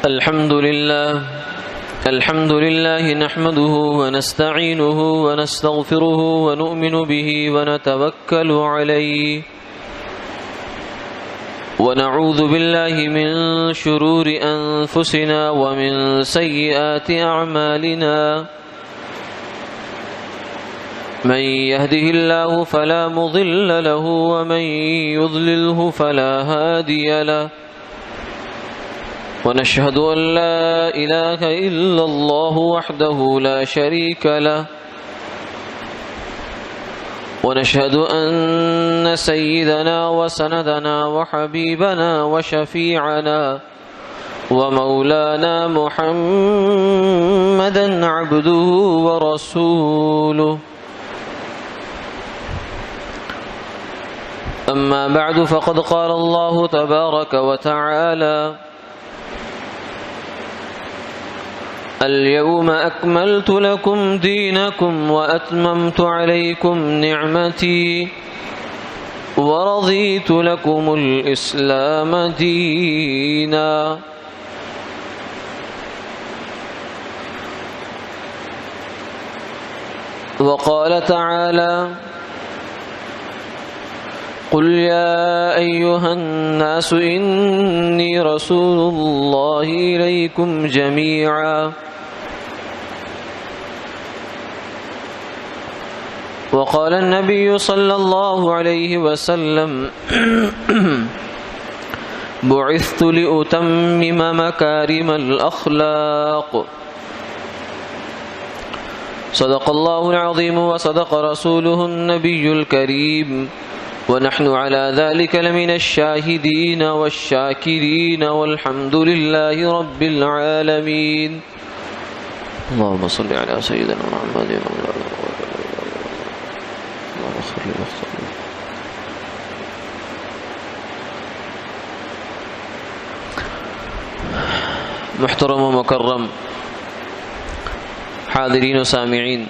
الحمد لله نحمده ونستعينه ونستغفره ونؤمن به ونتوكل عليه ونعوذ بالله من شرور أنفسنا ومن سيئات أعمالنا من يهده الله فلا مضل له ومن يضلله فلا هادي له ونشهد أن لا إله إلا الله وحده لا شريك له ونشهد أن سيدنا وسندنا وحبيبنا وشفيعنا ومولانا محمدا عبده ورسوله أما بعد فقد قال الله تبارك وتعالى اليوم أكملت لكم دينكم وأتممت عليكم نعمتي ورضيت لكم الإسلام دينا وقال تعالى قل يا أيها الناس إني رسول الله إليكم جميعا وقال النبي صلى الله عليه وسلم بعثت لأتمم مكارم الأخلاق صدق الله العظيم وصدق رسوله النبي الكريم ونحن على ذلك لمن الشاهدين والشاكرين والحمد لله رب العالمين اللهم صل على سيدنا محمد محترم و مکرم حاضرین و سامعین،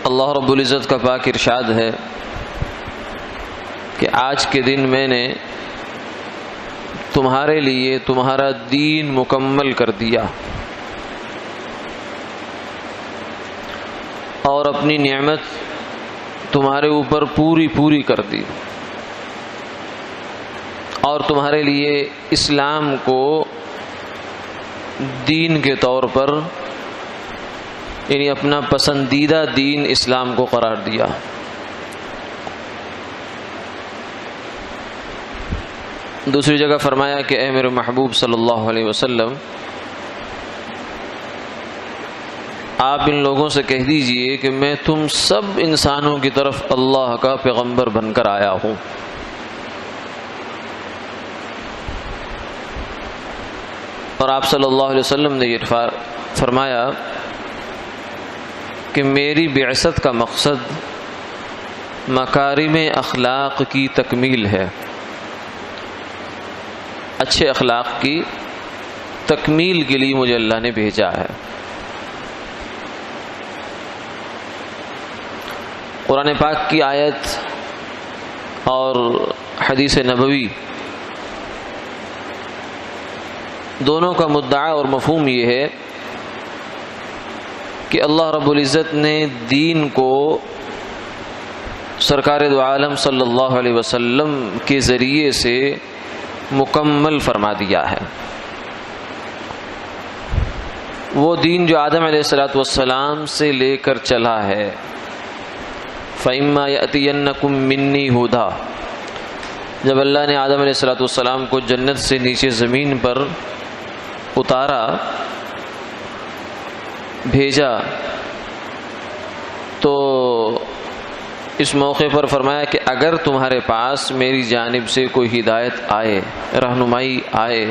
اللہ رب العزت کا پاک ارشاد ہے کہ آج کے دن میں نے تمہارے لیے تمہارا دین مکمل کر دیا اور اپنی نعمت تمہارے اوپر پوری کر دی اور تمہارے لیے اسلام کو دین کے طور پر یعنی اپنا پسندیدہ دین اسلام کو قرار دیا۔ دوسری جگہ فرمایا کہ اے میرے محبوب صلی اللہ علیہ وسلم، آپ ان لوگوں سے کہہ دیجئے کہ میں تم سب انسانوں کی طرف اللہ کا پیغمبر بن کر آیا ہوں۔ اور آپ صلی اللہ علیہ وسلم نے یہ فرمایا کہ میری بعثت کا مقصد مکارم اخلاق کی تکمیل ہے، اچھے اخلاق کی تکمیل کے لیے مجھے اللہ نے بھیجا ہے۔ قرآن پاک کی آیت اور حدیث نبوی دونوں کا مدعا اور مفہوم یہ ہے کہ اللہ رب العزت نے دین کو سرکار دو عالم صلی اللہ علیہ وسلم کے ذریعے سے مکمل فرما دیا ہے۔ وہ دین جو آدم علیہ السلام سے لے کر چلا ہے، فَإِمَّا يَأْتِيَنَّكُم مِّنِّي هُدًى، جب اللہ نے آدم علیہ السلام کو جنت سے نیچے زمین پر اتارا، بھیجا، تو اس موقع پر فرمایا کہ اگر تمہارے پاس میری جانب سے کوئی ہدایت آئے، رہنمائی آئے،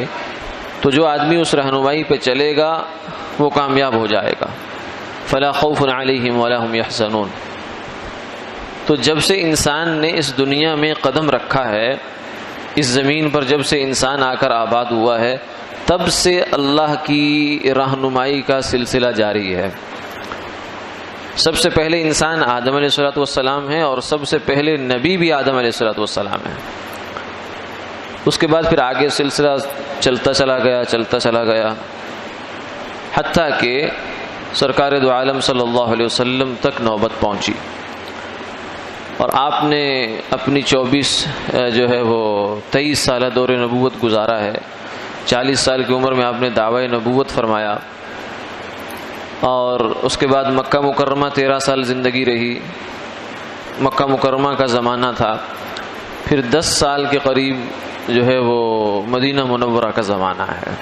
تو جو آدمی اس رہنمائی پہ چلے گا وہ کامیاب ہو جائے گا۔ فلا خوف علیہم ولا هم يحزنون۔ تو جب سے انسان نے اس دنیا میں قدم رکھا ہے، اس زمین پر جب سے انسان آ کر آباد ہوا ہے، تب سے اللہ کی رہنمائی کا سلسلہ جاری ہے۔ سب سے پہلے انسان آدم علیہ السلام ہے اور سب سے پہلے نبی بھی آدم علیہ السلام ہے۔ اس کے بعد پھر آگے سلسلہ چلتا چلا گیا حتیٰ کہ سرکار دو عالم صلی اللہ علیہ وسلم تک نوبت پہنچی، اور آپ نے اپنی 23 سالہ دور نبوت گزارا ہے۔ 40 سال کی عمر میں آپ نے دعوی نبوت فرمایا، اور اس کے بعد مکہ مکرمہ 13 سال زندگی رہی، مکہ مکرمہ کا زمانہ تھا۔ پھر 10 سال کے قریب مدینہ منورہ کا زمانہ ہے۔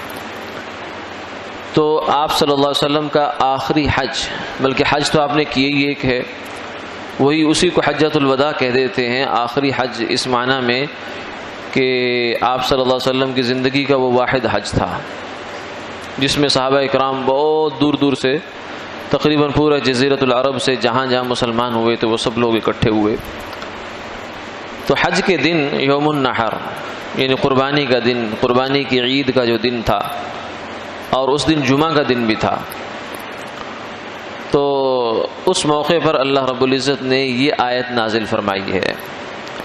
تو آپ صلی اللہ علیہ وسلم کا آخری حج، بلکہ حج تو آپ نے کیے ہی ایک ہے، وہی اسی کو حجۃ الوداع کہہ دیتے ہیں، آخری حج اس معنی میں کہ آپ صلی اللہ علیہ وسلم کی زندگی کا وہ واحد حج تھا جس میں صحابہ اکرام بہت دور دور سے، تقریباً پورا جزیرۃ العرب سے جہاں جہاں مسلمان ہوئے تو وہ سب لوگ اکٹھے ہوئے۔ تو حج کے دن یوم النحر یعنی قربانی کا دن، قربانی کی عید کا جو دن تھا، اور اس دن جمعہ کا دن بھی تھا۔ تو اس موقع پر اللہ رب العزت نے یہ آیت نازل فرمائی ہے،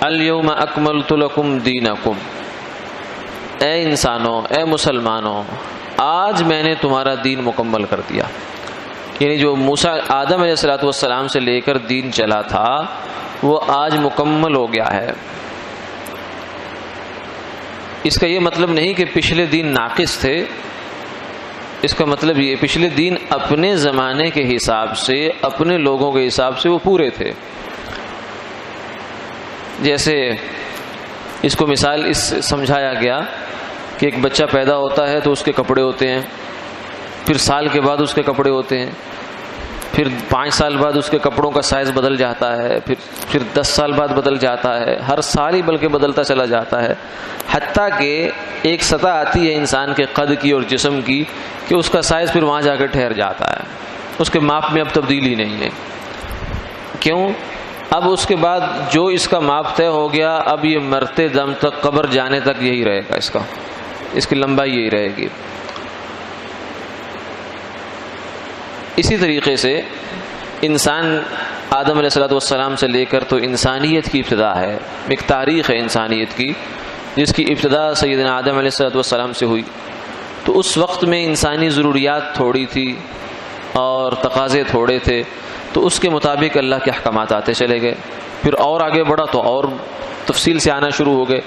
الیوم اکملت لکم دینکم، اے انسانوں، اے مسلمانوں، آج میں نے تمہارا دین مکمل کر دیا۔ یعنی جو موسیٰ آدم علیہ السلام سے لے کر دین چلا تھا وہ آج مکمل ہو گیا ہے۔ اس کا یہ مطلب نہیں کہ پچھلے دین ناقص تھے، اس کا مطلب یہ پچھلے دین اپنے زمانے کے حساب سے، اپنے لوگوں کے حساب سے وہ پورے تھے۔ جیسے اس کو مثال اس سمجھایا گیا کہ ایک بچہ پیدا ہوتا ہے تو اس کے کپڑے ہوتے ہیں، پھر سال کے بعد اس کے کپڑے ہوتے ہیں، پھر 5 سال بعد اس کے کپڑوں کا سائز بدل جاتا ہے، پھر 10 سال بعد بدل جاتا ہے، ہر سال ہی بلکہ بدلتا چلا جاتا ہے، حتیٰ کہ ایک سطح آتی ہے انسان کے قد کی اور جسم کی کہ اس کا سائز پھر وہاں جا کر ٹھہر جاتا ہے، اس کے ماپ میں اب تبدیلی نہیں ہے۔ کیوں؟ اب اس کے بعد جو اس کا ماپ طے ہو گیا، اب یہ مرتے دم تک، قبر جانے تک یہی رہے گا، اس کی لمبائی یہی رہے گی۔ اسی طریقے سے انسان آدم علیہ السلام سے لے کر تو انسانیت کی ابتدا ہے، ایک تاریخ ہے انسانیت کی جس کی ابتدا سیدنا آدم علیہ السلام سے ہوئی۔ تو اس وقت میں انسانی ضروریات تھوڑی تھی اور تقاضے تھوڑے تھے، تو اس کے مطابق اللہ کے احکامات آتے چلے گئے۔ پھر اور آگے بڑھا تو اور تفصیل سے آنا شروع ہو گئے۔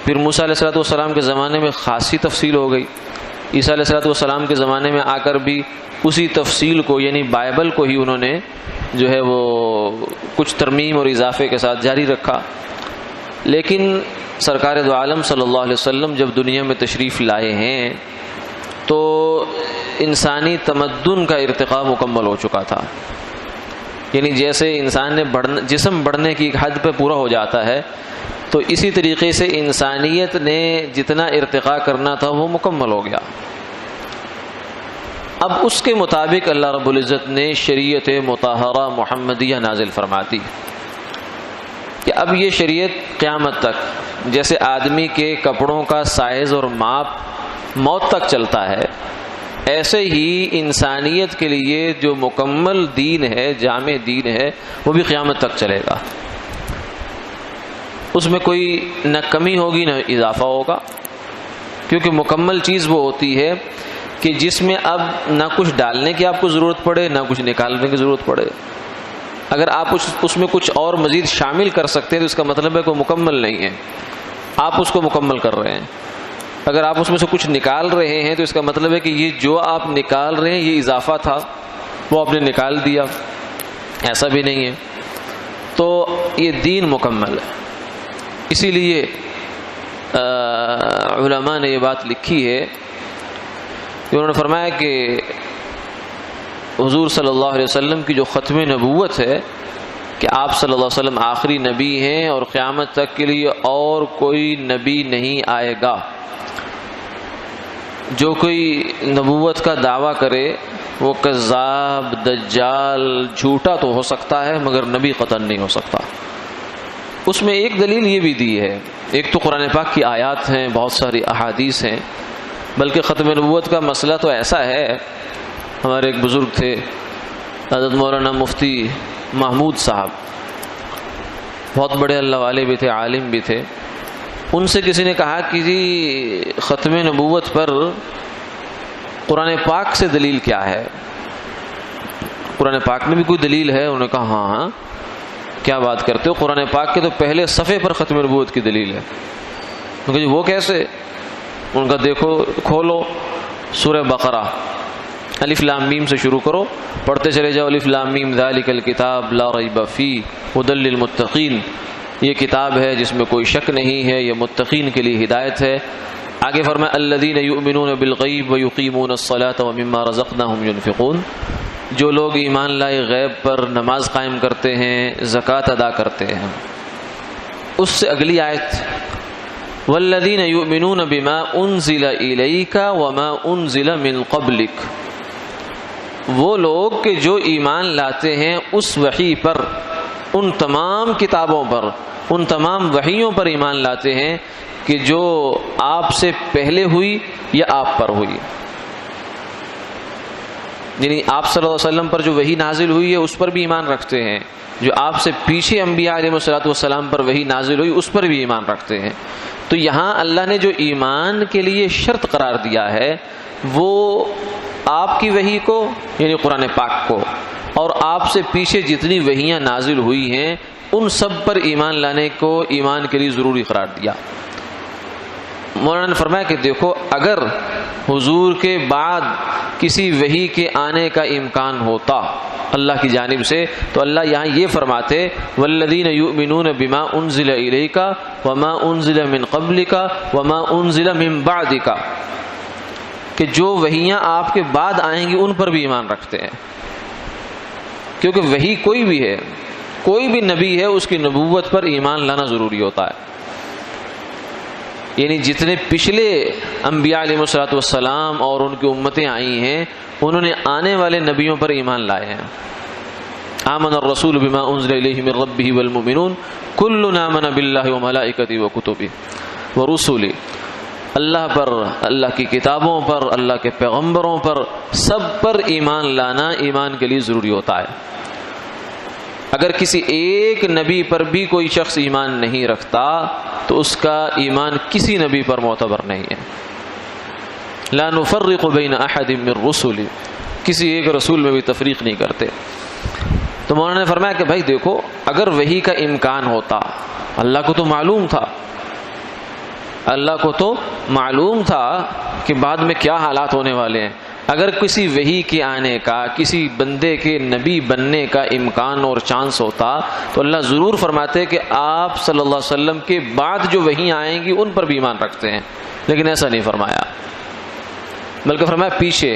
پھر موسیٰ علیہ السلام کے زمانے میں خاصی تفصیل ہو گئی، عیسیٰ علیہ السلام کے زمانے میں آ کر بھی اسی تفصیل کو یعنی بائبل کو ہی انہوں نے وہ کچھ ترمیم اور اضافے کے ساتھ جاری رکھا۔ لیکن سرکار دو عالم صلی اللہ علیہ وسلم جب دنیا میں تشریف لائے ہیں تو انسانی تمدن کا ارتقاء مکمل ہو چکا تھا۔ یعنی جیسے انسان نے جسم بڑھنے کی ایک حد پہ پورا ہو جاتا ہے، تو اسی طریقے سے انسانیت نے جتنا ارتقاء کرنا تھا وہ مکمل ہو گیا۔ اب اس کے مطابق اللہ رب العزت نے شریعت مطہرہ محمدیہ نازل فرماتی کہ اب یہ شریعت قیامت تک، جیسے آدمی کے کپڑوں کا سائز اور ماپ موت تک چلتا ہے، ایسے ہی انسانیت کے لیے جو مکمل دین ہے، جامع دین ہے، وہ بھی قیامت تک چلے گا۔ اس میں کوئی نہ کمی ہوگی نہ اضافہ ہوگا، کیونکہ مکمل چیز وہ ہوتی ہے کہ جس میں اب نہ کچھ ڈالنے کی آپ کو ضرورت پڑے نہ کچھ نکالنے کی ضرورت پڑے۔ اگر آپ اس میں کچھ اور مزید شامل کر سکتے ہیں تو اس کا مطلب ہے کہ وہ مکمل نہیں ہے، آپ اس کو مکمل کر رہے ہیں۔ اگر آپ اس میں سے کچھ نکال رہے ہیں تو اس کا مطلب ہے کہ یہ جو آپ نکال رہے ہیں یہ اضافہ تھا، وہ آپ نے نکال دیا، ایسا بھی نہیں ہے۔ تو یہ دین مکمل ہے۔ اسی لیے علماء نے یہ بات لکھی ہے، انہوں نے فرمایا کہ حضور صلی اللہ علیہ وسلم کی جو ختم نبوت ہے کہ آپ صلی اللہ علیہ وسلم آخری نبی ہیں اور قیامت تک کے لیے اور کوئی نبی نہیں آئے گا۔ جو کوئی نبوت کا دعویٰ کرے وہ کذاب، دجال، جھوٹا تو ہو سکتا ہے مگر نبی قطعاً نہیں ہو سکتا۔ اس میں ایک دلیل یہ بھی دی ہے، ایک تو قرآن پاک کی آیات ہیں، بہت ساری احادیث ہیں، بلکہ ختم نبوت کا مسئلہ تو ایسا ہے، ہمارے ایک بزرگ تھے حضرت مولانا مفتی محمود صاحب، بہت بڑے اللہ والے بھی تھے، عالم بھی تھے۔ ان سے کسی نے کہا کہ جی ختم نبوت پر قرآن پاک سے دلیل کیا ہے؟ قرآن پاک میں بھی کوئی دلیل ہے؟ انہوں نے کہا ہاں کیا بات کرتے ہو، قرآن پاک کے تو پہلے صفحے پر ختم نبوت کی دلیل ہے۔ کہا جی وہ کیسے؟ ان کا دیکھو کھولو سورہ بقرہ، الف لام میم سے شروع کرو، پڑھتے چلے جاؤ، الف لام میم ذالک الکتاب لا ریب فیہ ھدی للمتقین، یہ کتاب ہے جس میں کوئی شک نہیں ہے، یہ متقین کے لیے ہدایت ہے۔ آگے فرمایا الذین یؤمنون بالغیب ویقیمون الصلاۃ ومما رزقناہم ینفقون، جو لوگ ایمان لائے غیب پر، نماز قائم کرتے ہیں، زکوٰۃ ادا کرتے ہیں۔ اس سے اگلی آیت والذین یؤمنون بما انزل الیک وما انزل من قبلک، وہ لوگ کہ جو ایمان لاتے ہیں اس وحی پر، ان تمام کتابوں پر، ان تمام وحیوں پر ایمان لاتے ہیں کہ جو آپ سے پہلے ہوئی یا آپ پر ہوئی، یعنی آپ صلی اللہ علیہ وسلم پر جو وحی نازل ہوئی ہے اس پر بھی ایمان رکھتے ہیں، جو آپ سے پیچھے انبیاء علیہ الصلوۃ والسلام پر وحی نازل ہوئی اس پر بھی ایمان رکھتے ہیں۔ تو یہاں اللہ نے جو ایمان کے لیے شرط قرار دیا ہے وہ آپ کی وحی کو یعنی قرآن پاک کو، اور آپ سے پیچھے جتنی وحیاں نازل ہوئی ہیں ان سب پر ایمان لانے کو ایمان کے لیے ضروری قرار دیا۔ مولانا نے فرمایا کہ دیکھو اگر حضور کے بعد کسی وحی کے آنے کا امکان ہوتا اللہ کی جانب سے تو اللہ یہاں یہ فرماتے والذین یؤمنون بما انزل الیک وما انزل من قبلک وما انزل من بعدک، کہ جو وحیاں آپ کے بعد آئیں گی ان پر بھی ایمان رکھتے ہیں، کیونکہ وحی کوئی بھی ہے، کوئی بھی نبی ہے، اس کی نبوت پر ایمان لانا ضروری ہوتا ہے۔ یعنی جتنے پچھلے انبیاء علیہ الصلوۃ والسلام اور ان کی امتیں آئی ہیں انہوں نے آنے والے نبیوں پر ایمان لائے ہیں۔ آمن الرسول بما انزل الیہ من ربہ والمؤمنون کل آمن باللہ وملائکتہ وکتبہ ورسلہ، اللہ پر، اللہ کی کتابوں پر، اللہ کے پیغمبروں پر، سب پر ایمان لانا ایمان کے لیے ضروری ہوتا ہے۔ اگر کسی ایک نبی پر بھی کوئی شخص ایمان نہیں رکھتا تو اس کا ایمان کسی نبی پر معتبر نہیں ہے۔ لا نفرق بین احد من رسل، کسی ایک رسول میں بھی تفریق نہیں کرتے۔ تو مولانا نے فرمایا کہ بھائی دیکھو اگر وحی کا امکان ہوتا، اللہ کو تو معلوم تھا، اللہ کو تو معلوم تھا کہ بعد میں کیا حالات ہونے والے ہیں، اگر کسی وحی کے آنے کا، کسی بندے کے نبی بننے کا امکان اور چانس ہوتا تو اللہ ضرور فرماتے کہ آپ صلی اللہ علیہ وسلم کے بعد جو وحی آئیں گی ان پر بھی ایمان رکھتے ہیں، لیکن ایسا نہیں فرمایا، بلکہ فرمایا پیچھے۔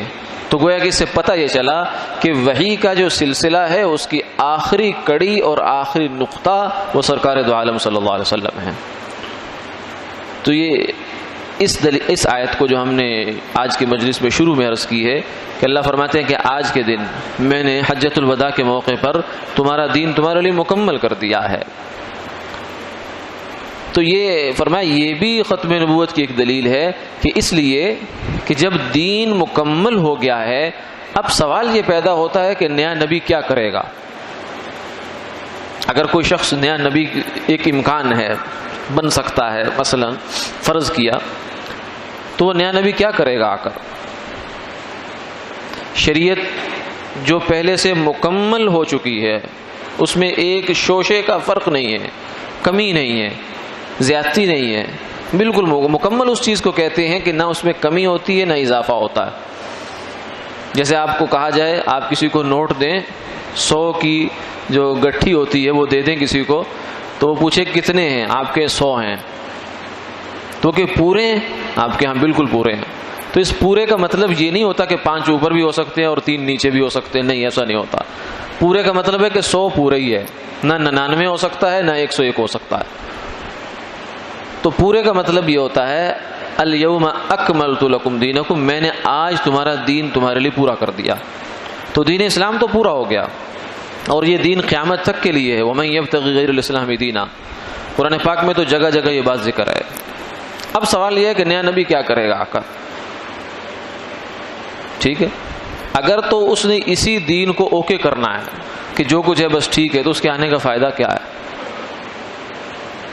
تو گویا کہ اس سے پتہ یہ چلا کہ وحی کا جو سلسلہ ہے اس کی آخری کڑی اور آخری نقطہ وہ سرکار دو عالم صلی اللہ علیہ وسلم ہے۔ تو یہ اس آیت کو جو ہم نے آج کے مجلس میں شروع میں عرض کی ہے کہ اللہ فرماتے ہیں کہ آج کے دن میں نے حجۃ الوداع کے موقع پر تمہارا دین تمہارے لیے مکمل کر دیا ہے۔ تو یہ فرمایا یہ بھی ختم نبوت کی ایک دلیل ہے کہ اس لیے کہ جب دین مکمل ہو گیا ہے اب سوال یہ پیدا ہوتا ہے کہ نیا نبی کیا کرے گا۔ اگر کوئی شخص نیا نبی ایک امکان ہے بن سکتا ہے، مثلا فرض کیا، تو وہ نیا نبی کیا کرے گا آ کر؟ شریعت جو پہلے سے مکمل ہو چکی ہے اس میں ایک شوشے کا فرق نہیں ہے، کمی نہیں ہے، زیادتی نہیں ہے، بالکل مکمل اس چیز کو کہتے ہیں کہ نہ اس میں کمی ہوتی ہے نہ اضافہ ہوتا ہے۔ جیسے آپ کو کہا جائے آپ کسی کو نوٹ دیں، 100 کی جو گٹھی ہوتی ہے وہ دے دیں کسی کو، تو وہ پوچھے کتنے ہیں؟ آپ کے 100 ہیں، تو کہ پورے ہیں؟ آپ کے ہاں بالکل پورے ہیں۔ تو اس پورے کا مطلب یہ نہیں ہوتا کہ 5 اوپر بھی ہو سکتے ہیں اور 3 نیچے بھی ہو سکتے ہیں، نہیں ایسا نہیں ہوتا۔ پورے کا مطلب ہے کہ 100 پورے ہی ہے، نہ 99 ہو سکتا ہے نہ 101 ہو سکتا ہے۔ تو پورے کا مطلب یہ ہوتا ہے الیوم اکملت لکم دینکم، میں نے آج تمہارا دین تمہارے لیے پورا کر دیا۔ تو دین اسلام تو پورا ہو گیا اور یہ دین قیامت تک کے لیے ہے۔ ومن یبتغی غیر الاسلام دینا، قرآن پاک میں تو جگہ جگہ یہ بات ذکر ہے۔ اب سوال یہ ہے کہ نیا نبی کیا کرے گا آ کر؟ ٹھیک ہے، اگر تو اس نے اسی دین کو اوکے کرنا ہے کہ جو کچھ ہے بس ٹھیک ہے، تو اس کے آنے کا فائدہ کیا ہے؟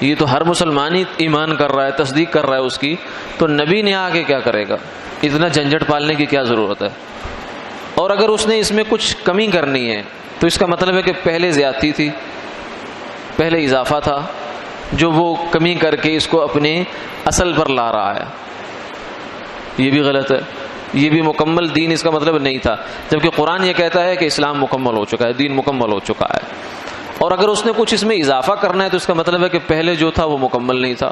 یہ تو ہر مسلمان ہی ایمان کر رہا ہے، تصدیق کر رہا ہے اس کی، تو نبی نے آگے کیا کرے گا؟ اتنا جھنجھٹ پالنے کی کیا ضرورت ہے؟ اور اگر اس نے اس میں کچھ کمی کرنی ہے تو اس کا مطلب ہے کہ پہلے زیادتی تھی، پہلے اضافہ تھا، جو وہ کمی کر کے اس کو اپنے اصل پر لا رہا ہے، یہ بھی غلط ہے۔ یہ بھی مکمل دین اس کا مطلب نہیں تھا، جبکہ قرآن یہ کہتا ہے کہ اسلام مکمل ہو چکا ہے، دین مکمل ہو چکا ہے۔ اور اگر اس نے کچھ اس میں اضافہ کرنا ہے تو اس کا مطلب ہے کہ پہلے جو تھا وہ مکمل نہیں تھا۔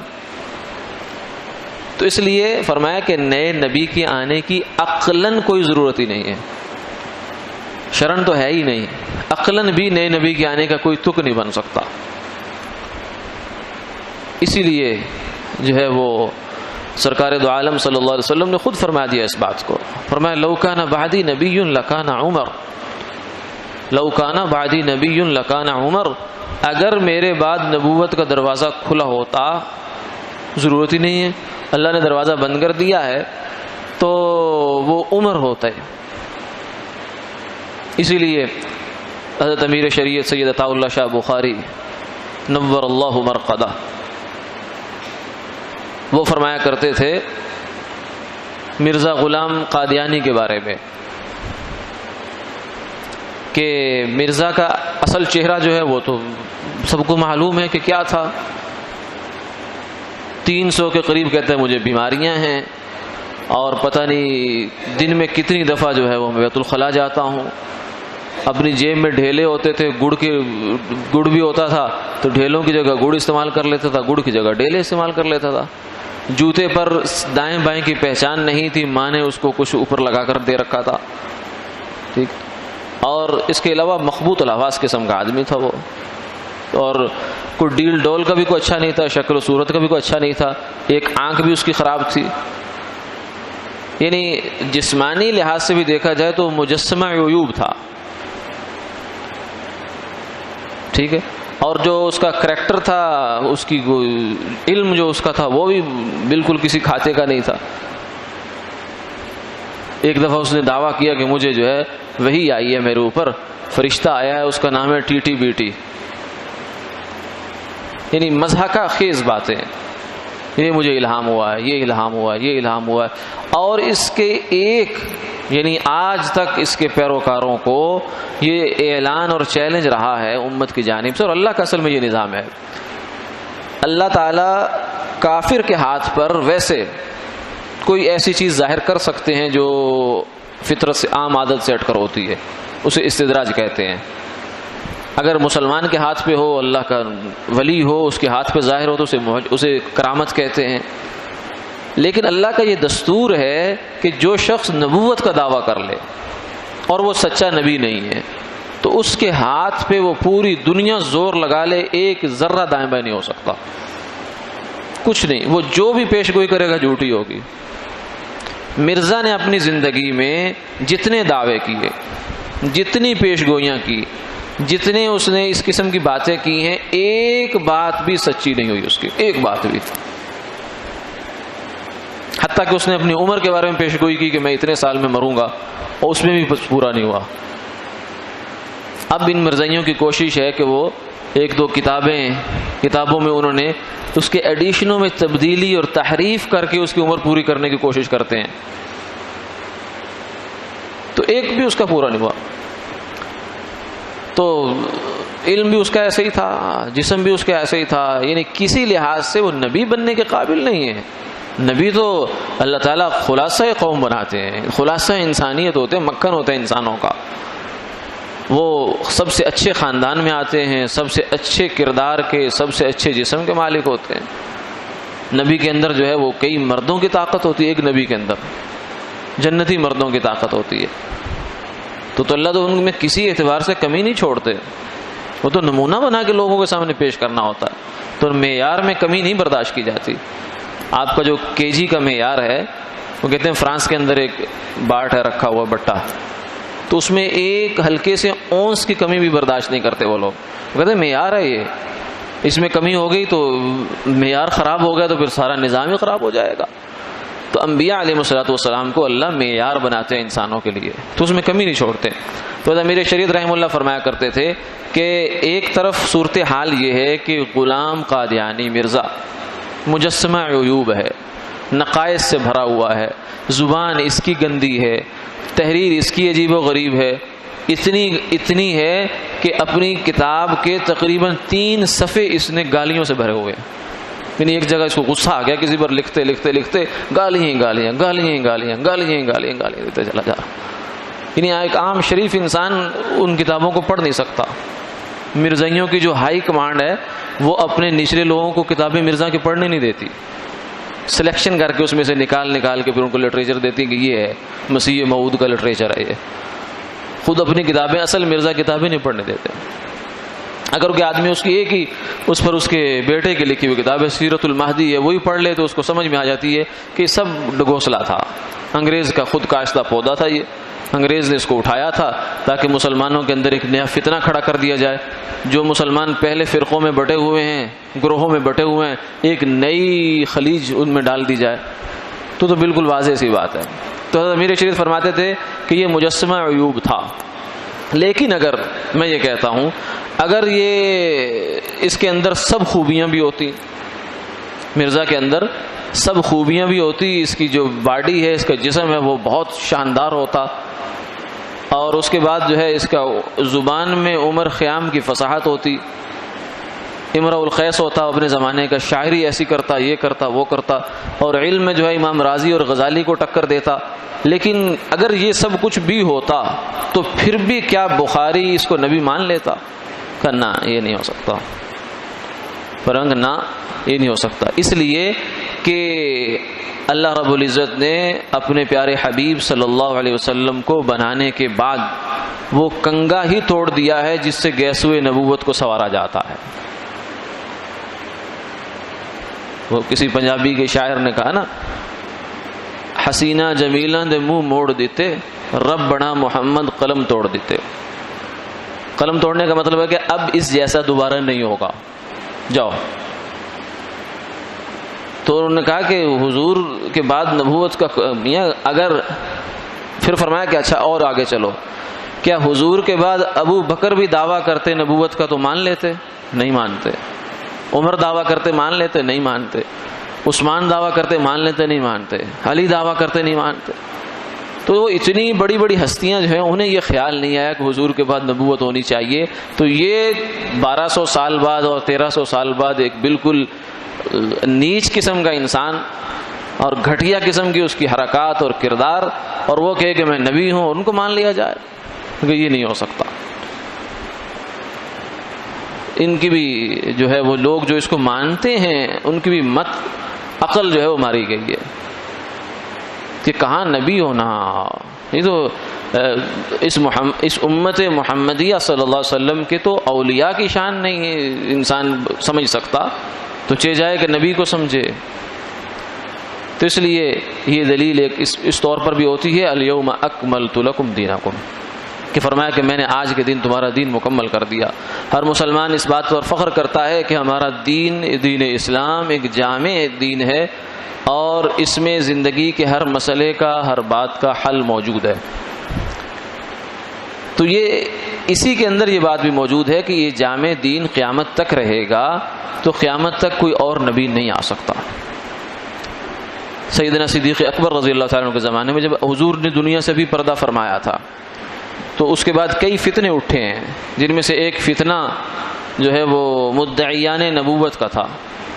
تو اس لیے فرمایا کہ نئے نبی کے آنے کی عقلاً کوئی ضرورت ہی نہیں ہے، شرعاً تو ہے ہی نہیں، عقلاً بھی نئے نبی کے آنے کا کوئی تک نہیں بن سکتا۔ اسی لیے جو ہے وہ سرکار دو عالم صلی اللہ علیہ وسلم نے خود فرما دیا اس بات کو، فرمایا لو کان بعدی نبی لکان عمر، لو کان بعدی نبی لکان عمر، اگر میرے بعد نبوت کا دروازہ کھلا ہوتا، ضرورت ہی نہیں ہے، اللہ نے دروازہ بند کر دیا ہے، تو وہ عمر ہوتا ہے۔ اسی لیے حضرت امیر شریعت سید عطا اللہ شاہ بخاری نور اللہ مرقدہ وہ فرمایا کرتے تھے مرزا غلام قادیانی کے بارے میں کہ مرزا کا اصل چہرہ جو ہے وہ تو سب کو معلوم ہے کہ کیا تھا۔ 300 کے قریب کہتے ہیں مجھے بیماریاں ہیں، اور پتہ نہیں دن میں کتنی دفعہ جو ہے وہ میں بیت الخلا جاتا ہوں، اپنی جیب میں ڈھیلے ہوتے تھے، گڑ بھی ہوتا تھا تو ڈھیلوں کی جگہ گڑ استعمال کر لیتا تھا، گڑ کی جگہ ڈھیلے استعمال کر لیتا تھا۔ جوتے پر دائیں بائیں کی پہچان نہیں تھی، ماں نے اس کو کچھ اوپر لگا کر دے رکھا تھا، ٹھیک۔ اور اس کے علاوہ مخبوط الحواس قسم کا آدمی تھا وہ، اور کوئی ڈیل ڈول کا بھی کوئی اچھا نہیں تھا، شکل و صورت کا بھی کوئی اچھا نہیں تھا، ایک آنکھ بھی اس کی خراب تھی، یعنی جسمانی لحاظ سے بھی دیکھا جائے تو مجسمہ عیوب تھا، ٹھیک ہے۔ اور جو اس کا کریکٹر تھا، اس کی علم جو اس کا تھا وہ بھی بالکل کسی کھاتے کا نہیں تھا۔ ایک دفعہ اس نے دعویٰ کیا کہ مجھے جو ہے وحی آئی ہے میرے اوپر، فرشتہ آیا ہے، اس کا نام ہے ٹی ٹی بی ٹی، یعنی مضحکہ خیز باتیں، یہ مجھے الہام ہوا ہے، یہ الہام ہوا ہے، یہ الہام ہوا ہے۔ اور اس کے ایک یعنی آج تک اس کے پیروکاروں کو یہ اعلان اور چیلنج رہا ہے امت کی جانب سے، اور اللہ کا اصل میں یہ نظام ہے، اللہ تعالیٰ کافر کے ہاتھ پر ویسے کوئی ایسی چیز ظاہر کر سکتے ہیں جو فطرت سے عام عادت سے ہٹ کر ہوتی ہے، اسے استدراج کہتے ہیں۔ اگر مسلمان کے ہاتھ پہ ہو، اللہ کا ولی ہو، اس کے ہاتھ پہ ظاہر ہو تو اسے کرامت کہتے ہیں۔ لیکن اللہ کا یہ دستور ہے کہ جو شخص نبوت کا دعویٰ کر لے اور وہ سچا نبی نہیں ہے تو اس کے ہاتھ پہ وہ پوری دنیا زور لگا لے، ایک ذرہ دائیں بائیں نہیں ہو سکتا، کچھ نہیں، وہ جو بھی پیش گوئی کرے گا جھوٹی ہوگی۔ مرزا نے اپنی زندگی میں جتنے دعوے کیے، جتنی پیش گوئیاں کی، جتنے اس نے اس قسم کی باتیں کی ہیں، ایک بات بھی سچی نہیں ہوئی اس کی، ایک بات بھی۔ حتیٰ کہ اس نے اپنی عمر کے بارے میں پیش گوئی کی کہ میں اتنے سال میں مروں گا، اور اس میں بھی پورا نہیں ہوا۔ اب ان مرزائیوں کی کوشش ہے کہ وہ ایک دو کتابوں میں انہوں نے اس کے ایڈیشنوں میں تبدیلی اور تحریف کر کے اس کی عمر پوری کرنے کی کوشش کرتے ہیں، تو ایک بھی اس کا پورا نہیں ہوا۔ تو علم بھی اس کا ایسے ہی تھا، جسم بھی اس کا ایسے ہی تھا، یعنی کسی لحاظ سے وہ نبی بننے کے قابل نہیں ہے۔ نبی تو اللہ تعالیٰ خلاصہ قوم بناتے ہیں، خلاصہ انسانیت ہوتے ہیں، مکھن ہوتے ہیں انسانوں کا، وہ سب سے اچھے خاندان میں آتے ہیں، سب سے اچھے کردار کے، سب سے اچھے جسم کے مالک ہوتے ہیں۔ نبی کے اندر جو ہے وہ کئی مردوں کی طاقت ہوتی ہے، ایک نبی کے اندر جنتی مردوں کی طاقت ہوتی ہے، تو اللہ تو ان میں کسی اعتبار سے کمی نہیں چھوڑتے، وہ تو نمونہ بنا کے لوگوں کے سامنے پیش کرنا ہوتا ہے، تو معیار میں کمی نہیں برداشت کی جاتی۔ آپ کا جو کے جی کا معیار ہے، وہ کہتے ہیں فرانس کے اندر ایک باٹ ہے رکھا ہوا بٹا، تو اس میں ایک ہلکے سے اونس کی کمی بھی برداشت نہیں کرتے وہ لوگ، وہ کہتے ہیں معیار ہے یہ، اس میں کمی ہو گئی تو معیار خراب ہو گیا تو پھر سارا نظام ہی خراب ہو جائے گا۔ تو انبیاء علیہ السلام کو اللہ معیار بناتے ہیں انسانوں کے لیے، تو اس میں کمی نہیں چھوڑتے۔ تو امیر شریعت رحمہ اللہ فرمایا کرتے تھے کہ ایک طرف صورتحال یہ ہے کہ غلام قادیانی مرزا مجسمہ عیوب ہے، نقائص سے بھرا ہوا ہے، زبان اس کی گندی ہے، تحریر اس کی عجیب و غریب ہے، اتنی ہے کہ اپنی کتاب کے تقریباً 3 صفحے اس نے گالیوں سے بھرے ہوئے، یعنی ایک جگہ اس کو غصہ آ گیا کسی پر لکھتے لکھتے لکھتے گالیاں دیتے چلا جا رہا، یعنی ایک عام شریف انسان ان کتابوں کو پڑھ نہیں سکتا۔ مرزائیوں کی جو ہائی کمانڈ ہے وہ اپنے نچلے لوگوں کو کتابیں مرزا کی پڑھنے نہیں دیتی، سلیکشن کر کے اس میں سے نکال کے پھر ان کو لٹریچر دیتی کہ یہ ہے مسیح موعود کا لٹریچر ہے، یہ خود اپنی کتابیں اصل مرزا کتابیں نہیں پڑھنے دیتے۔ اگر کوئی آدمی اس کی ایک ہی اس پر اس کے بیٹے کی لکھی ہوئی کتاب ہے سیرت المہدی ہے وہی پڑھ لے تو اس کو سمجھ میں آ جاتی ہے کہ سب ڈگوسلا تھا، انگریز کا خود کاشتہ پودا تھا، یہ انگریز نے اس کو اٹھایا تھا تاکہ مسلمانوں کے اندر ایک نیا فتنہ کھڑا کر دیا جائے۔ جو مسلمان پہلے فرقوں میں بٹے ہوئے ہیں، گروہوں میں بٹے ہوئے ہیں، ایک نئی خلیج ان میں ڈال دی جائے، تو بالکل واضح سی بات ہے۔ تو امیر شریعت فرماتے تھے کہ یہ مجسمہ عیوب تھا، لیکن اگر میں یہ کہتا ہوں اگر یہ اس کے اندر سب خوبیاں بھی ہوتی، مرزا کے اندر سب خوبیاں بھی ہوتی، اس کی جو باڈی ہے، اس کا جسم ہے وہ بہت شاندار ہوتا، اور اس کے بعد جو ہے اس کا زبان میں عمر خیام کی فصاحت ہوتی، امرؤ القیس ہوتا اپنے زمانے کا، شاعری ایسی کرتا، یہ کرتا وہ کرتا، اور علم میں جو ہے امام راضی اور غزالی کو ٹکر دیتا۔ لیکن اگر یہ سب کچھ بھی ہوتا تو پھر بھی کیا بخاری اس کو نبی مان لیتا؟ کہ نہ، یہ نہیں ہو سکتا، فرنگ نہ، یہ نہیں ہو سکتا، اس لیے کہ اللہ رب العزت نے اپنے پیارے حبیب صلی اللہ علیہ وسلم کو بنانے کے بعد وہ کنگا ہی توڑ دیا ہے جس سے گیسوئے نبوت کو سنوارا جاتا ہے۔ وہ کسی پنجابی کے شاعر نے کہا نا، حسینہ جمیلاں دے منہ موڑ دیتے، رب بنا محمد قلم توڑ دیتے۔ قلم توڑنے کا مطلب ہے کہ اب اس جیسا دوبارہ نہیں ہوگا، جاؤ۔ تو انہوں نے کہا کہ حضور کے بعد نبوت کا اگر پھر فرمایا کہ اچھا اور آگے چلو، کیا حضور کے بعد ابو بکر بھی دعویٰ کرتے نبوت کا تو مان لیتے؟ نہیں مانتے۔ عمر دعویٰ کرتے مان لیتے؟ نہیں مانتے۔ عثمان دعویٰ کرتے مان لیتے؟ نہیں مانتے۔ علی دعویٰ کرتے؟ نہیں مانتے۔ تو وہ اتنی بڑی بڑی ہستیاں جو ہیں انہیں یہ خیال نہیں آیا کہ حضور کے بعد نبوت ہونی چاہیے، تو یہ 1200 سال بعد اور 1300 سال بعد ایک بالکل نیچ قسم کا انسان اور گھٹیا قسم کی اس کی حرکات اور کردار، اور وہ کہے کہ میں نبی ہوں اور ان کو مان لیا جائے، کہ یہ نہیں ہو سکتا۔ ان کی بھی جو ہے وہ لوگ جو اس کو مانتے ہیں ان کی بھی عقل جو ہے وہ ماری گئی ہے کہ کہاں نبی ہونا، یہ تو اس امت محمدیہ صلی اللہ علیہ وسلم کے تو اولیاء کی شان نہیں ہے انسان سمجھ سکتا، تو چہ جائے کہ نبی کو سمجھے۔ تو اس لیے یہ دلیل ایک اس طور پر بھی ہوتی ہے الیوم اکملت لکم دینکم، کہ فرمایا کہ میں نے آج کے دن تمہارا دین مکمل کر دیا۔ ہر مسلمان اس بات پر فخر کرتا ہے کہ ہمارا دین اسلام ایک جامع دین ہے، اور اس میں زندگی کے ہر مسئلے کا، ہر بات کا حل موجود ہے۔ تو یہ اسی کے اندر یہ بات بھی موجود ہے کہ یہ جامع دین قیامت تک رہے گا، تو قیامت تک کوئی اور نبی نہیں آ سکتا۔ سیدنا صدیق اکبر رضی اللہ تعالیٰ عنہ کے زمانے میں جب حضور نے دنیا سے بھی پردہ فرمایا تھا تو اس کے بعد کئی فتنے اٹھے ہیں، جن میں سے ایک فتنہ جو ہے وہ مدعیان نبوت کا تھا،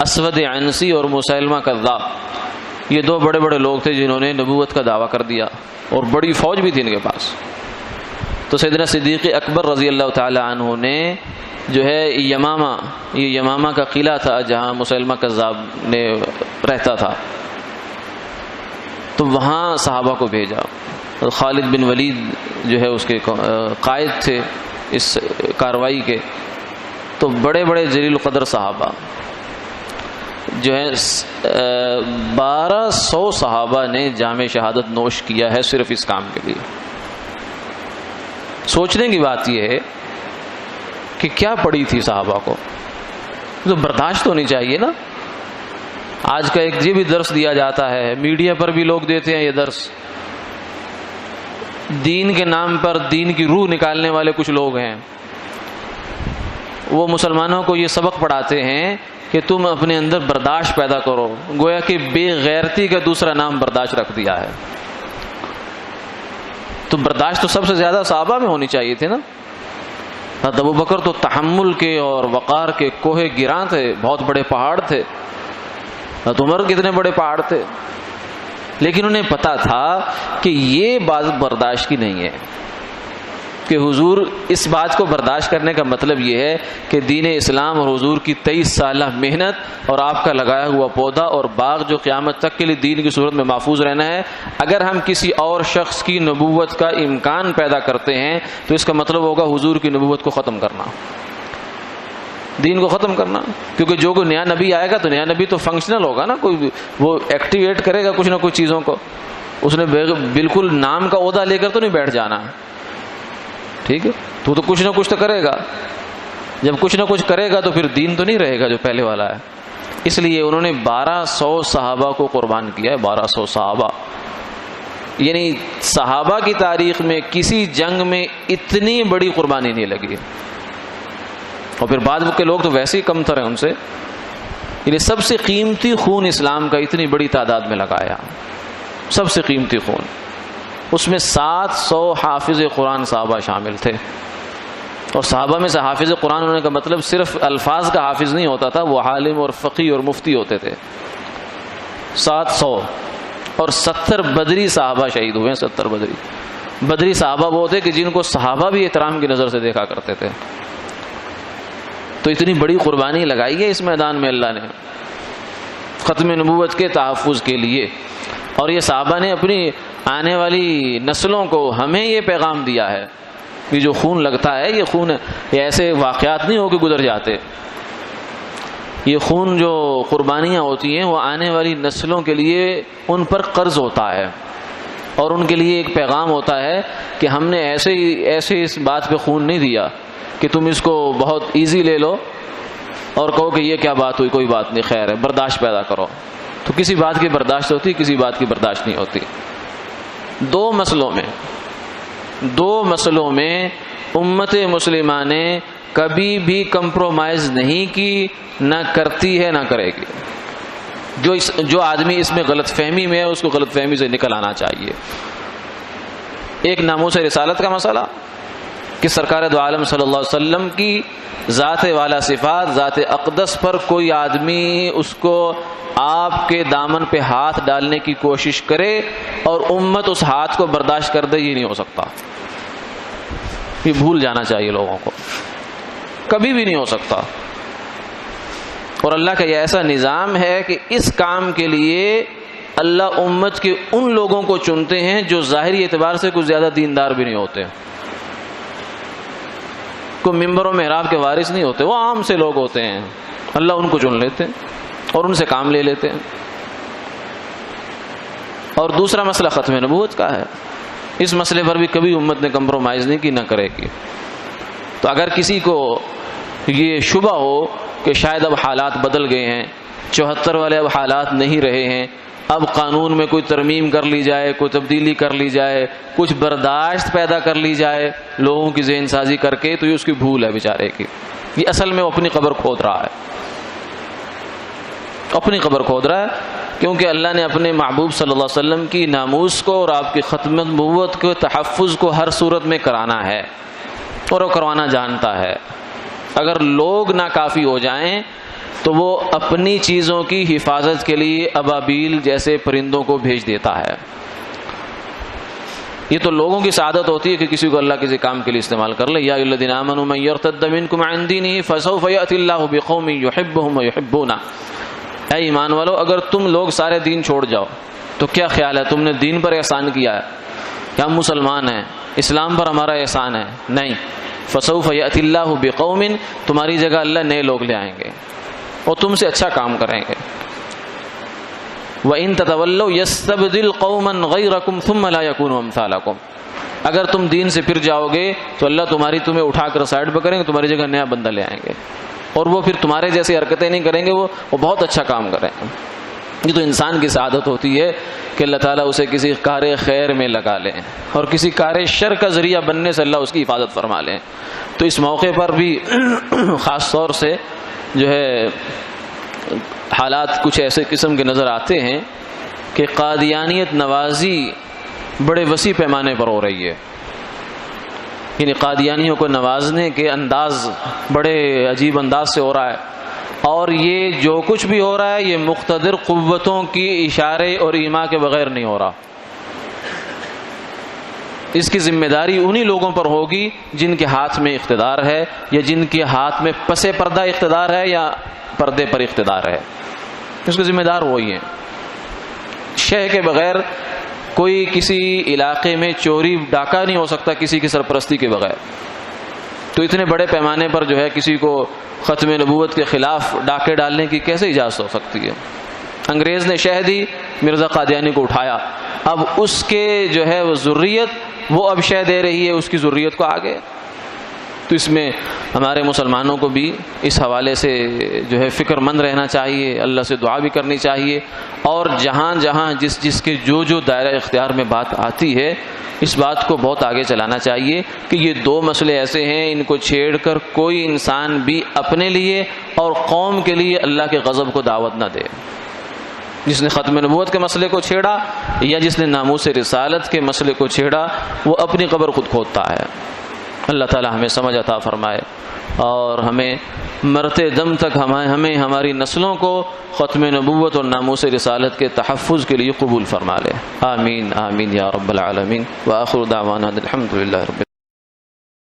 اسود عنسی اور مسیلمہ کذاب۔ یہ 2 بڑے بڑے لوگ تھے جنہوں نے نبوت کا دعویٰ کر دیا، اور بڑی فوج بھی تھی ان کے پاس۔ تو سیدنا صدیق اکبر رضی اللہ تعالی عنہ نے جو ہے یمامہ کا قلعہ تھا جہاں مسیلمہ کذاب نے رہتا تھا، تو وہاں صحابہ کو بھیجا۔ خالد بن ولید جو ہے اس کے قائد تھے اس کاروائی کے، تو بڑے بڑے جلیل القدر صحابہ جو ہے 1200 صحابہ نے جام شہادت نوش کیا ہے صرف اس کام کے لیے۔ سوچنے کی بات یہ ہے کہ کیا پڑی تھی صحابہ کو، تو برداشت ہونی چاہیے نا۔ آج کا ایک یہ بھی درس دیا جاتا ہے، میڈیا پر بھی لوگ دیتے ہیں یہ درس، دین کے نام پر دین کی روح نکالنے والے کچھ لوگ ہیں، وہ مسلمانوں کو یہ سبق پڑھاتے ہیں کہ تم اپنے اندر برداشت پیدا کرو، گویا کہ بے غیرتی کا دوسرا نام برداشت رکھ دیا ہے۔ تو برداشت تو سب سے زیادہ صحابہ میں ہونی چاہیے تھی نا۔ حضرت ابو بکر تو تحمل کے اور وقار کے کوہ گراں تھے، بہت بڑے پہاڑ تھے۔ حضرت عمر کتنے بڑے پہاڑ تھے، لیکن انہیں پتا تھا کہ یہ بات برداشت کی نہیں ہے، کہ حضور اس بات کو برداشت کرنے کا مطلب یہ ہے کہ دین اسلام اور حضور کی 23 سالہ محنت اور آپ کا لگایا ہوا پودا اور باغ جو قیامت تک کے لیے دین کی صورت میں محفوظ رہنا ہے، اگر ہم کسی اور شخص کی نبوت کا امکان پیدا کرتے ہیں تو اس کا مطلب ہوگا حضور کی نبوت کو ختم کرنا، دین کو ختم کرنا۔ کیونکہ جو کوئی نیا نبی آئے گا تو نیا نبی تو فنکشنل ہوگا نا، کوئی وہ ایکٹیویٹ کرے گا کچھ نہ کچھ چیزوں کو، اس نے بالکل نام کا عہدہ لے کر تو نہیں بیٹھ جانا، ٹھیک ہے؟ تو کچھ نہ کچھ تو کرے گا، جب کچھ نہ کچھ کرے گا تو پھر دین تو نہیں رہے گا جو پہلے والا ہے۔ اس لیے انہوں نے 1200 صحابہ کو قربان کیا ہے، 1200 صحابہ، یعنی صحابہ کی تاریخ میں کسی جنگ میں اتنی بڑی قربانی نہیں لگی، اور پھر بعد کے لوگ تو ویسے ہی کم تر ہیں ان سے، یعنی سب سے قیمتی خون اسلام کا اتنی بڑی تعداد میں لگایا، سب سے قیمتی خون، اس میں 700 حافظ قرآن صحابہ شامل تھے۔ اور صحابہ میں سے حافظ قرآن ہونے کا مطلب صرف الفاظ کا حافظ نہیں ہوتا تھا، وہ عالم اور فقی اور مفتی ہوتے تھے۔ 700 اور 70 بدری صحابہ شہید ہوئے ہیں، 70 بدری صحابہ وہ تھے کہ جن کو صحابہ بھی احترام کی نظر سے دیکھا کرتے تھے۔ تو اتنی بڑی قربانی لگائی ہے اس میدان میں اللہ نے ختم نبوت کے تحفظ کے لیے، اور یہ صحابہ نے اپنی آنے والی نسلوں کو ہمیں یہ پیغام دیا ہے کہ جو خون لگتا ہے یہ خون یہ ایسے واقعات نہیں ہو کے گزر جاتے، یہ خون جو قربانیاں ہوتی ہیں وہ آنے والی نسلوں کے لیے ان پر قرض ہوتا ہے، اور ان کے لیے ایک پیغام ہوتا ہے کہ ہم نے ایسے اس بات پہ خون نہیں دیا کہ تم اس کو بہت ایزی لے لو اور کہو کہ یہ کیا بات ہوئی، کوئی بات نہیں، خیر ہے، برداشت پیدا کرو۔ تو کسی بات کی برداشت ہوتی، کسی بات کی برداشت نہیں ہوتی۔ دو مسئلوں میں امت مسلمہ نے کبھی بھی کمپرومائز نہیں کی، نہ کرتی ہے نہ کرے گی۔ جو آدمی اس میں غلط فہمی میں ہے اس کو غلط فہمی سے نکل آنا چاہیے۔ ایک ناموس رسالت کا مسئلہ کہ سرکار دو عالم صلی اللہ علیہ وسلم کی ذات والا صفات، ذات اقدس پر کوئی آدمی اس کو آپ کے دامن پہ ہاتھ ڈالنے کی کوشش کرے اور امت اس ہاتھ کو برداشت کر دے، یہ نہیں ہو سکتا، یہ بھول جانا چاہیے لوگوں کو، کبھی بھی نہیں ہو سکتا۔ اور اللہ کا یہ ایسا نظام ہے کہ اس کام کے لیے اللہ امت کے ان لوگوں کو چنتے ہیں جو ظاہری اعتبار سے کچھ زیادہ دیندار بھی نہیں ہوتے، کوئی ممبر و محراب کے وارث نہیں ہوتے، وہ عام سے لوگ ہوتے ہیں، اللہ ان کو چن لیتے ہیں اور ان سے کام لے لیتے ہیں۔ اور دوسرا مسئلہ ختم نبوت کا ہے، اس مسئلے پر بھی کبھی امت نے کمپرومائز نہیں کی، نہ کرے گی۔ تو اگر کسی کو یہ شبہ ہو کہ شاید اب حالات بدل گئے ہیں، 74 والے اب حالات نہیں رہے ہیں، اب قانون میں کوئی ترمیم کر لی جائے، کوئی تبدیلی کر لی جائے، کچھ برداشت پیدا کر لی جائے لوگوں کی ذہن سازی کر کے، تو یہ اس کی بھول ہے بیچارے کی، یہ اصل میں وہ اپنی قبر کھود رہا ہے، اپنی قبر کھود رہا ہے، کیونکہ اللہ نے اپنے محبوب صلی اللہ علیہ وسلم کی ناموس کو اور آپ کی ختم نبوت کے تحفظ کو ہر صورت میں کرانا ہے، اور وہ کروانا جانتا ہے۔ اگر لوگ ناکافی ہو جائیں تو وہ اپنی چیزوں کی حفاظت کے لیے ابابیل جیسے پرندوں کو بھیج دیتا ہے۔ یہ تو لوگوں کی سعادت ہوتی ہے کہ کسی کو اللہ کسی کام کے لیے استعمال کر لے۔ یا ایھا الذین آمنوا من یرتد منکم عن دینہ فسوف یأتی اللہ بقوم یحبهم ویحبونہ۔ اے ایمان والو، اگر تم لوگ سارے دین چھوڑ جاؤ تو کیا خیال ہے تم نے دین پر احسان کیا ہے کہ ہم مسلمان ہیں، اسلام پر ہمارا احسان ہے؟ نہیں، فسوف یأتی اللہ بقوم، تمہاری جگہ اللہ نئے لوگ لے آئیں گے اور تم سے اچھا کام کریں گے۔ وَإِن تَتَوَلَّوْا يَسْتَبْدِلْ قَوْمًا غَيْرَكُمْ ثُمَّ لَا يَكُونُوا أَمْثَالَكُمْ۔ اگر تم دین سے پھر جاؤ گے تو اللہ تمہیں اٹھا کر سائڈ پہ کریں گے، تمہاری جگہ نیا بندہ لے آئیں گے، اور وہ پھر تمہارے جیسی حرکتیں نہیں کریں گے، وہ بہت اچھا کام کریں گے۔ یہ تو انسان کی سعادت ہوتی ہے کہ اللہ تعالیٰ اسے کسی کار خیر میں لگا لیں اور کسی کار شر کا ذریعہ بننے سے اللہ اس کی حفاظت فرما لیں۔ تو اس موقع پر بھی خاص طور سے جو ہے حالات کچھ ایسے قسم کے نظر آتے ہیں کہ قادیانیت نوازی بڑے وسیع پیمانے پر ہو رہی ہے، یعنی قادیانیوں کو نوازنے کے انداز بڑے عجیب انداز سے ہو رہا ہے، اور یہ جو کچھ بھی ہو رہا ہے یہ مقتدر قوتوں کی اشارے اور ایما کے بغیر نہیں ہو رہا۔ اس کی ذمہ داری انہی لوگوں پر ہوگی جن کے ہاتھ میں اقتدار ہے، یا جن کے ہاتھ میں پس پردہ اقتدار ہے یا پردے پر اقتدار ہے، اس کے ذمہ دار وہی ہیں۔ شہ کے بغیر کوئی کسی علاقے میں چوری ڈاکہ نہیں ہو سکتا کسی کی سرپرستی کے بغیر۔ تو اتنے بڑے پیمانے پر جو ہے کسی کو ختم نبوت کے خلاف ڈاکے ڈالنے کی کیسے اجازت ہو سکتی ہے؟ انگریز نے شہ دی، مرزا قادیانی کو اٹھایا، اب اس کے جو ہے وہ ذریت وہ اب شہ دے رہی ہے اس کی ذریت کو آگے۔ تو اس میں ہمارے مسلمانوں کو بھی اس حوالے سے جو ہے فکر مند رہنا چاہیے، اللہ سے دعا بھی کرنی چاہیے، اور جہاں جہاں جس کے جو دائرہ اختیار میں بات آتی ہے اس بات کو بہت آگے چلانا چاہیے کہ یہ دو مسئلے ایسے ہیں ان کو چھیڑ کر کوئی انسان بھی اپنے لیے اور قوم کے لیے اللہ کے غضب کو دعوت نہ دے۔ جس نے ختم نبوت کے مسئلے کو چھیڑا یا جس نے ناموس رسالت کے مسئلے کو چھیڑا وہ اپنی قبر خود کھودتا ہے۔ اللہ تعالی ہمیں سمجھ عطا فرمائے اور ہمیں مرتے دم تک ہمیں ہماری نسلوں کو ختم نبوت اور ناموس رسالت کے تحفظ کے لیے قبول فرما لے۔ آمین آمین یا رب العالمین۔ وآخر دعوانا الحمد للہ رب